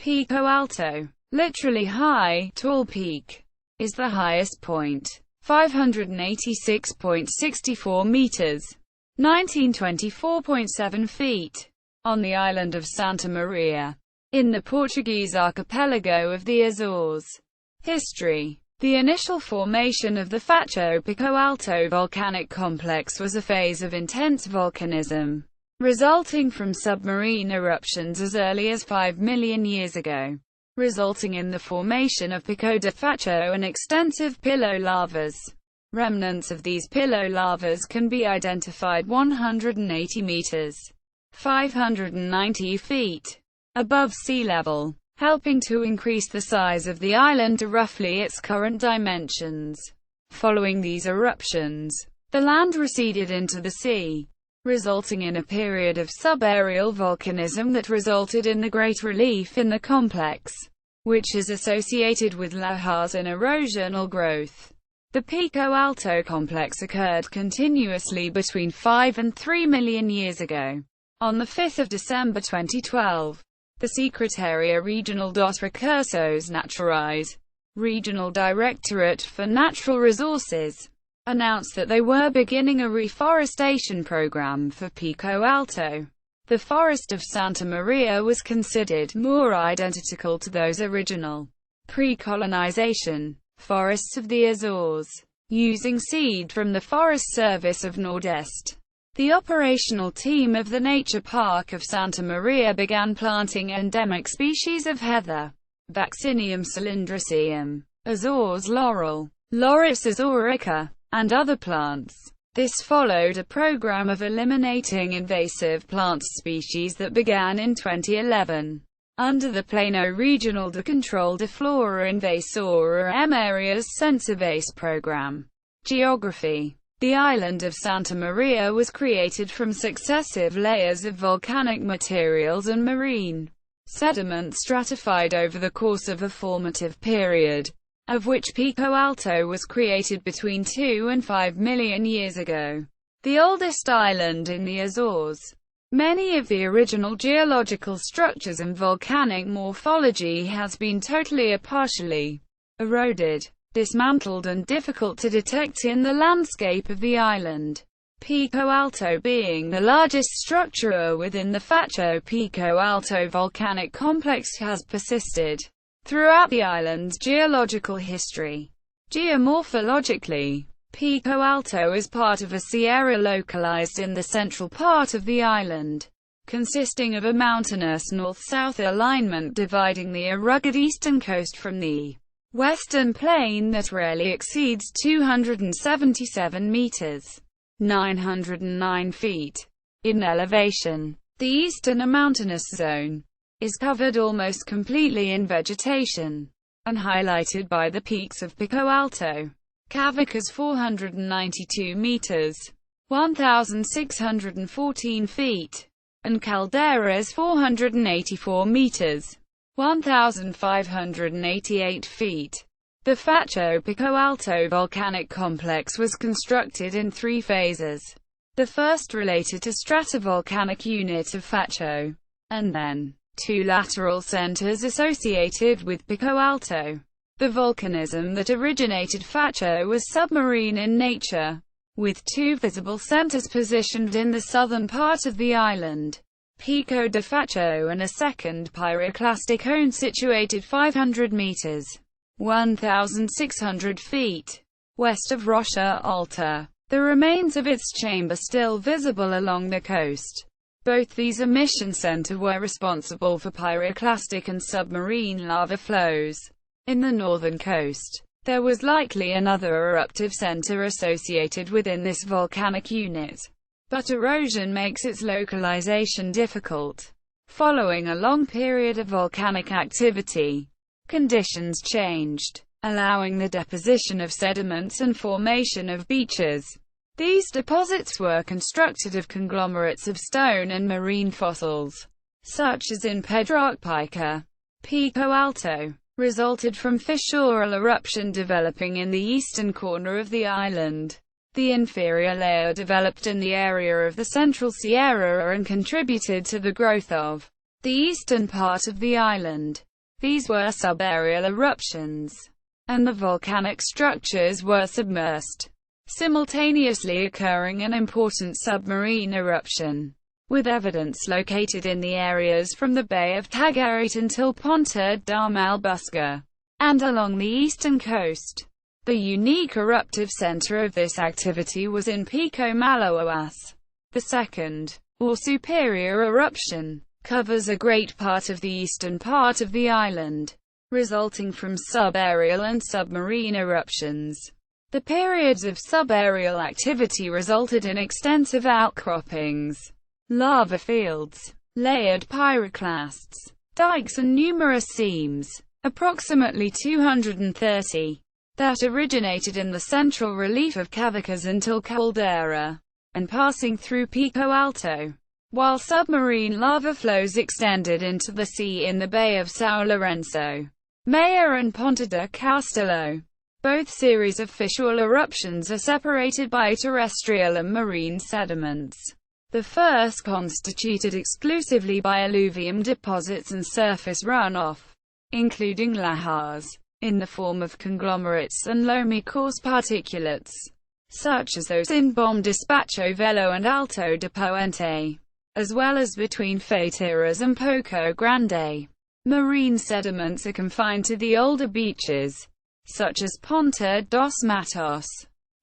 Pico Alto, literally high, tall peak, is the highest point, 586.64 meters, 1924.7 feet, on the island of Santa Maria, in the Portuguese archipelago of the Azores. History. The initial formation of the Pico Alto volcanic complex was a phase of intense volcanism, resulting from submarine eruptions as early as 5 million years ago, resulting in the formation of Pico de Facho and extensive pillow lavas. Remnants of these pillow lavas can be identified 180 meters, 590 feet, above sea level, helping to increase the size of the island to roughly its current dimensions. Following these eruptions, the land receded into the sea, resulting in a period of subaerial volcanism that resulted in the great relief in the complex, which is associated with lahars and erosional growth. The Pico Alto complex occurred continuously between 5 and 3 million years ago. On 5 December 2012, the Secretaria Regional dos Recursos Naturais, Regional Directorate for Natural Resources, announced that they were beginning a reforestation program for Pico Alto. The forest of Santa Maria was considered more identical to those original pre-colonization forests of the Azores, using seed from the Forest Service of Nordeste. The operational team of the Nature Park of Santa Maria began planting endemic species of heather, Vaccinium cylindriceum, Azores laurel, Lauris azorica, and other plants. This followed a program of eliminating invasive plant species that began in 2011, under the Plano Regional de Control de Flora Invasora M Areas Sensibase program. Geography. The island of Santa Maria was created from successive layers of volcanic materials and marine sediment stratified over the course of a formative period, of which Pico Alto was created between 2 and 5 million years ago. The oldest island in the Azores. Many of the original geological structures and volcanic morphology has been totally or partially eroded, dismantled and difficult to detect in the landscape of the island. Pico Alto being the largest structure within the Pico Alto volcanic complex has persisted throughout the island's geological history. Geomorphologically, Pico Alto is part of a sierra localized in the central part of the island, consisting of a mountainous north-south alignment dividing the rugged eastern coast from the western plain that rarely exceeds 277 meters, 909 feet, in elevation. The eastern mountainous zone is covered almost completely in vegetation, and highlighted by the peaks of Pico Alto, Cavacas 492 meters, 1,614 feet, and Calderas 484 meters, 1,588 feet. The Pico Alto volcanic complex was constructed in 3 phases. The first related to stratovolcanic unit of Facho, and then 2 lateral centers associated with Pico Alto. The volcanism that originated Facho was submarine in nature, with 2 visible centers positioned in the southern part of the island, Pico de Facho, and a second pyroclastic cone situated 500 meters, 1,600 feet, west of Rocha Alta. The remains of its chamber still visible along the coast. Both these emission centers were responsible for pyroclastic and submarine lava flows. In the northern coast, there was likely another eruptive center associated within this volcanic unit, but erosion makes its localization difficult. Following a long period of volcanic activity, conditions changed, allowing the deposition of sediments and formation of beaches. These deposits were constructed of conglomerates of stone and marine fossils, such as in Pedroque Pica. Pico Alto resulted from fissural eruption developing in the eastern corner of the island. The inferior layer developed in the area of the Central Sierra and contributed to the growth of the eastern part of the island. These were subaerial eruptions, and the volcanic structures were submersed, simultaneously occurring an important submarine eruption, with evidence located in the areas from the Bay of Tagarit until Ponta da Malbusca, and along the eastern coast. The unique eruptive center of this activity was in Pico Malaoas. The second, or superior eruption, covers a great part of the eastern part of the island, resulting from subaerial and submarine eruptions. The periods of subaerial activity resulted in extensive outcroppings, lava fields, layered pyroclasts, dikes and numerous seams, approximately 230, that originated in the central relief of Cavacas until Caldera, and passing through Pico Alto, while submarine lava flows extended into the sea in the Bay of São Lourenço, Maia and Ponta de Castillo. Both series of fissure eruptions are separated by terrestrial and marine sediments. The first constituted exclusively by alluvium deposits and surface runoff, including lahars, in the form of conglomerates and loamy coarse particulates, such as those in Bom Despacho Velho and Alto de Poente, as well as between Faiteiras and Poco Grande. Marine sediments are confined to the older beaches, such as Ponta dos Matos,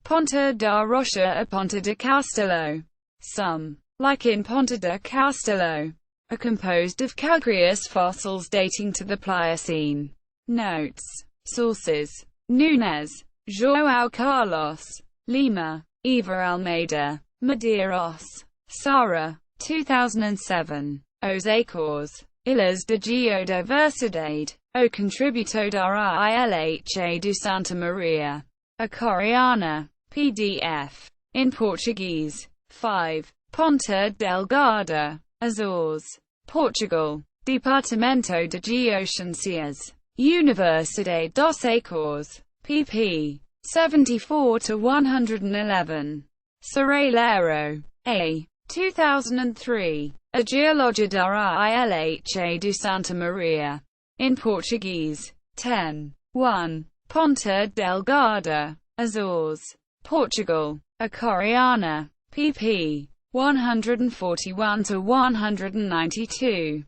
Ponta da Rocha or Ponta de Castillo. Some, like in Ponta de Castillo, are composed of calcareous fossils dating to the Pliocene. Notes. Sources: Nunes, João Carlos, Lima, Eva Almeida, Medeiros, Sara, 2007. Os Açores, Ilhas de Geodiversidade, o Contributo da Ilha do Santa Maria, a Coreana, PDF, in Portuguese. 5. Ponta Delgada, Azores, Portugal, Departamento de Geociências, Universidade dos Açores, pp. 74-111. Serralheiro, A. 2003. A Geologia da Ilha do Santa Maria, in Portuguese. 10. 1. Ponta Delgada, Azores, Portugal, a Coreana, pp. 141-192.